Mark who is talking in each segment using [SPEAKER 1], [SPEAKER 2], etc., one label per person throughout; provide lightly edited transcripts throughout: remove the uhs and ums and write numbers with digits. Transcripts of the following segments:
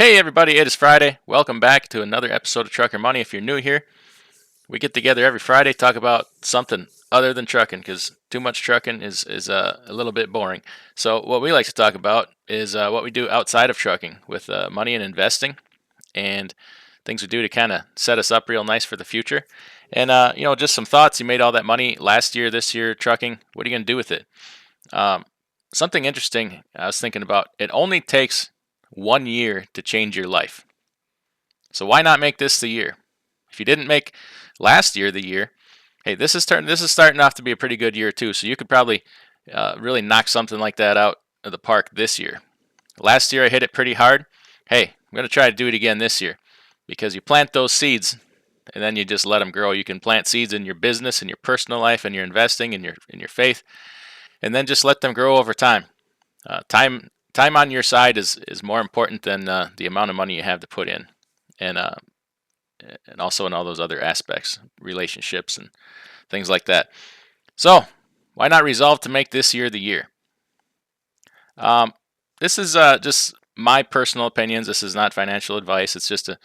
[SPEAKER 1] Hey everybody, it is Friday. Welcome back to another episode of Trucker Money. If you're new here, we get together every Friday, talk about something other than trucking because too much trucking is a little bit boring. So what we like to talk about is what we do outside of trucking with money and investing and things we do to kind of set us up real nice for the future. And just some thoughts. You made all that money last year, this year, trucking. What are you going to do with it? Um, Something interesting I was thinking about. It only takes 1 year to change your life. So why not make this the year? If you didn't make last year the year, hey, this is starting off to be a pretty good year too. So you could probably really knock something like that out of the park this year. Last year I hit it pretty hard. Hey, I'm going to try to do it again this year because you plant those seeds and then you just let them grow. You can plant seeds in your business, in your personal life, in your investing, in your faith, and then just let them grow over time. Time on your side is more important than the amount of money you have to put in, and also in all those other aspects, relationships and things like that. So why not resolve to make this year the year? This is just my personal opinions. This is not financial advice. It's just an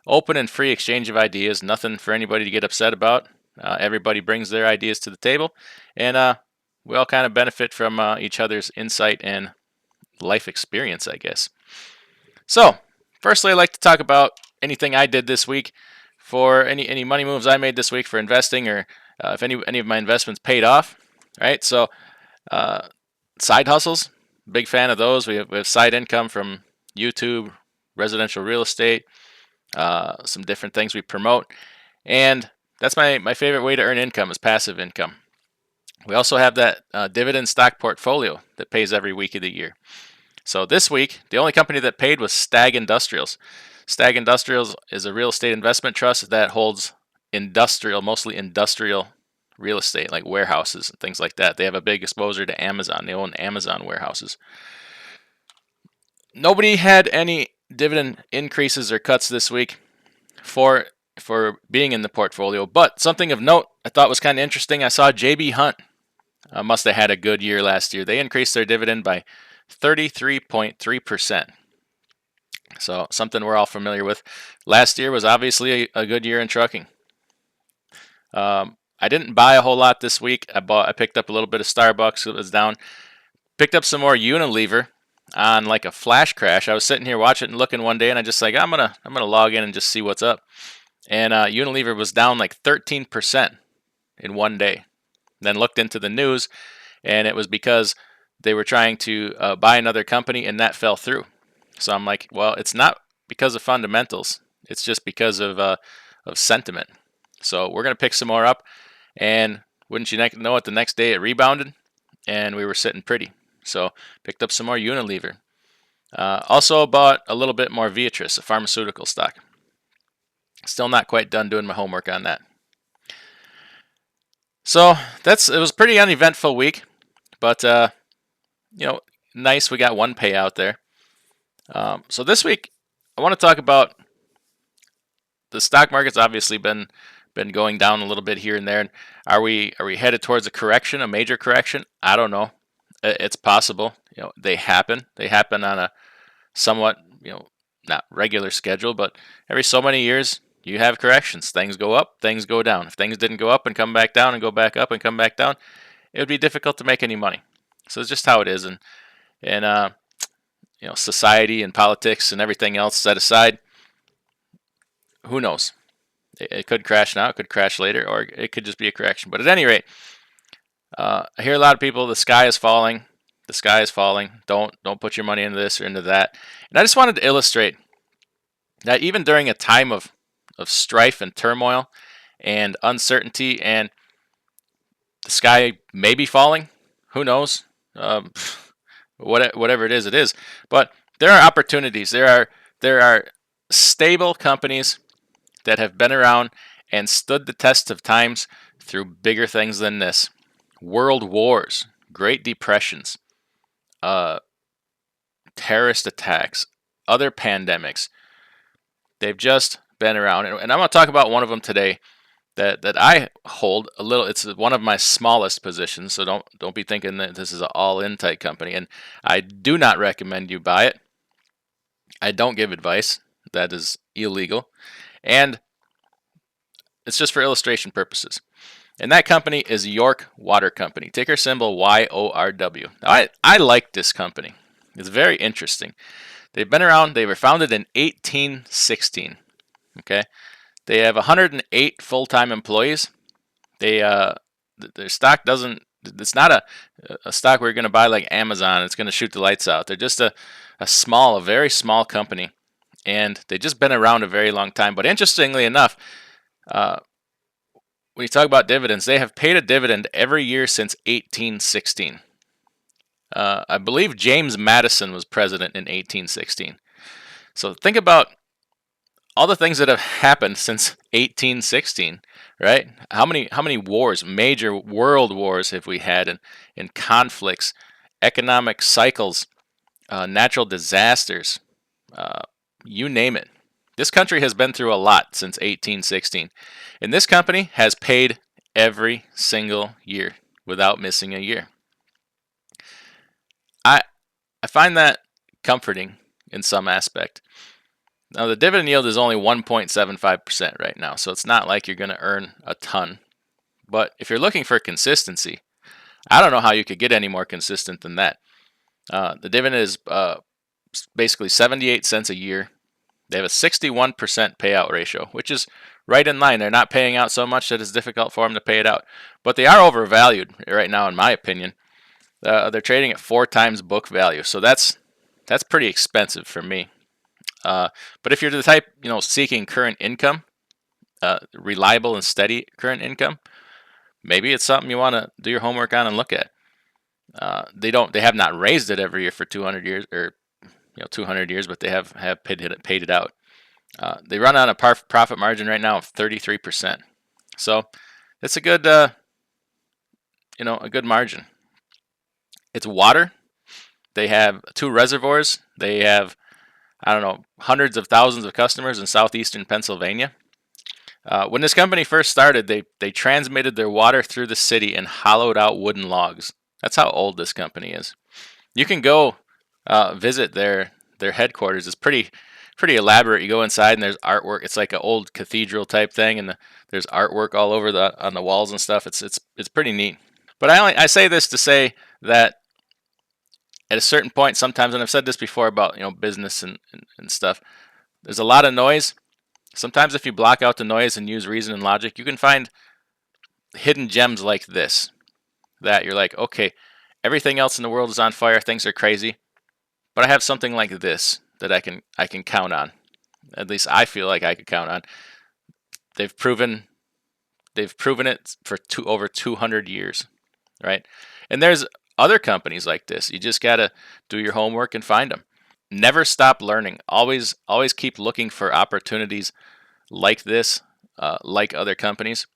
[SPEAKER 1] open and free exchange of ideas. Nothing for anybody to get upset about. Everybody brings their ideas to the table, and we all kind of benefit from each other's insight and life experience, I guess. So, firstly, I'd like to talk about anything I did this week for any money moves I made this week for investing, or if any of my investments paid off. Right. So, side hustles, big fan of those. We have side income from YouTube, residential real estate, some different things we promote, and that's my favorite way to earn income is passive income. We also have that dividend stock portfolio that pays every week of the year. So this week, the only company that paid was Stag Industrials. Stag Industrials is a real estate investment trust that holds mostly industrial real estate, like warehouses and things like that. They have a big exposure to Amazon. They own Amazon warehouses. Nobody had any dividend increases or cuts this week for being in the portfolio, but something of note I thought was kind of interesting. I saw JB Hunt must have had a good year last year. They increased their dividend by 33.3%. So something we're all familiar with. Last year was obviously a good year in trucking. I didn't buy a whole lot this week. I picked up a little bit of Starbucks. It was down. Picked up some more Unilever on like a flash crash. I was sitting here watching and looking one day, and I just like I'm gonna log in and just see what's up. And Unilever was down like 13% in one day. Then looked into the news, and it was because they were trying to buy another company, and that fell through. So I'm like, well, it's not because of fundamentals. It's just because of sentiment. So we're going to pick some more up, and wouldn't you know it, the next day it rebounded, and we were sitting pretty. So picked up some more Unilever. Also bought a little bit more Viatris, a pharmaceutical stock. Still not quite done doing my homework on that. So it was a pretty uneventful week, but nice. We got one payout there. So this week, I want to talk about the stock market's obviously been going down a little bit here and there. And are we headed towards a correction, a major correction? I don't know. It's possible. They happen. They happen on a somewhat not regular schedule, but every so many years you have corrections. Things go up, things go down. If things didn't go up and come back down and go back up and come back down, it would be difficult to make any money. So it's just how it is. And society and politics and everything else set aside, who knows? It could crash now, it could crash later, or it could just be a correction. But at any rate, I hear a lot of people, the sky is falling. The sky is falling. Don't put your money into this or into that. And I just wanted to illustrate that even during a time of strife and turmoil and uncertainty, and the sky may be falling, who knows? Whatever it is. But there are opportunities. There are stable companies that have been around and stood the test of times through bigger things than this. World wars, Great Depressions, terrorist attacks, other pandemics. They've just been around. And I'm going to talk about one of them today that I hold a little. It's one of my smallest positions, so don't be thinking that this is an all-in type company. And I do not recommend you buy it. I don't give advice. That is illegal. And it's just for illustration purposes. And that company is York Water Company, ticker symbol YORW. Now, I like this company. It's very interesting. They've been around, they were founded in 1816. Okay. They have 108 full-time employees. Their stock doesn't, it's not a stock where you're going to buy like Amazon. It's going to shoot the lights out. They're just a very small company. And they've just been around a very long time. But interestingly enough, when you talk about dividends, they have paid a dividend every year since 1816. I believe James Madison was president in 1816. So think about all the things that have happened since 1816, right? How many wars, major world wars have we had, in conflicts, economic cycles, natural disasters, you name it. This country has been through a lot since 1816, and this company has paid every single year without missing a year. I find that comforting in some aspect. Now, the dividend yield is only 1.75% right now, so it's not like you're going to earn a ton. But if you're looking for consistency, I don't know how you could get any more consistent than that. The dividend is basically 78 cents a year. They have a 61% payout ratio, which is right in line. They're not paying out so much that it's difficult for them to pay it out. But they are overvalued right now, in my opinion. They're trading at 4 times book value, so that's pretty expensive for me. But if you're the type, seeking current income, reliable and steady current income, maybe it's something you want to do your homework on and look at. They have not raised it every year for 200 years, or 200 years, but they have paid it out. They run on a profit margin right now of 33%. So it's a good, a good margin. It's water. They have 2 reservoirs. They have, hundreds of thousands of customers in southeastern Pennsylvania. When this company first started, they transmitted their water through the city in hollowed out wooden logs. That's how old this company is. You can go visit their headquarters. It's pretty elaborate. You go inside and there's artwork. It's like an old cathedral type thing, and there's artwork all over on the walls and stuff. It's pretty neat. But I say this to say that at a certain point, sometimes, and I've said this before about business and stuff, there's a lot of noise. Sometimes if you block out the noise and use reason and logic, you can find hidden gems like this, that you're like, okay, everything else in the world is on fire, things are crazy, but I have something like this that I can count on. At least I feel like I could count on. They've proven it for over 200 years, right? And there's other companies like this. You just got to do your homework and find them. Never stop learning. Always keep looking for opportunities like this, like other companies.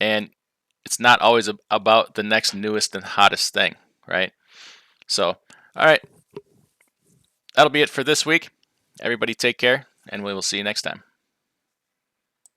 [SPEAKER 1] And it's not always about the next newest and hottest thing, right? So, all right. That'll be it for this week. Everybody take care, and we will see you next time.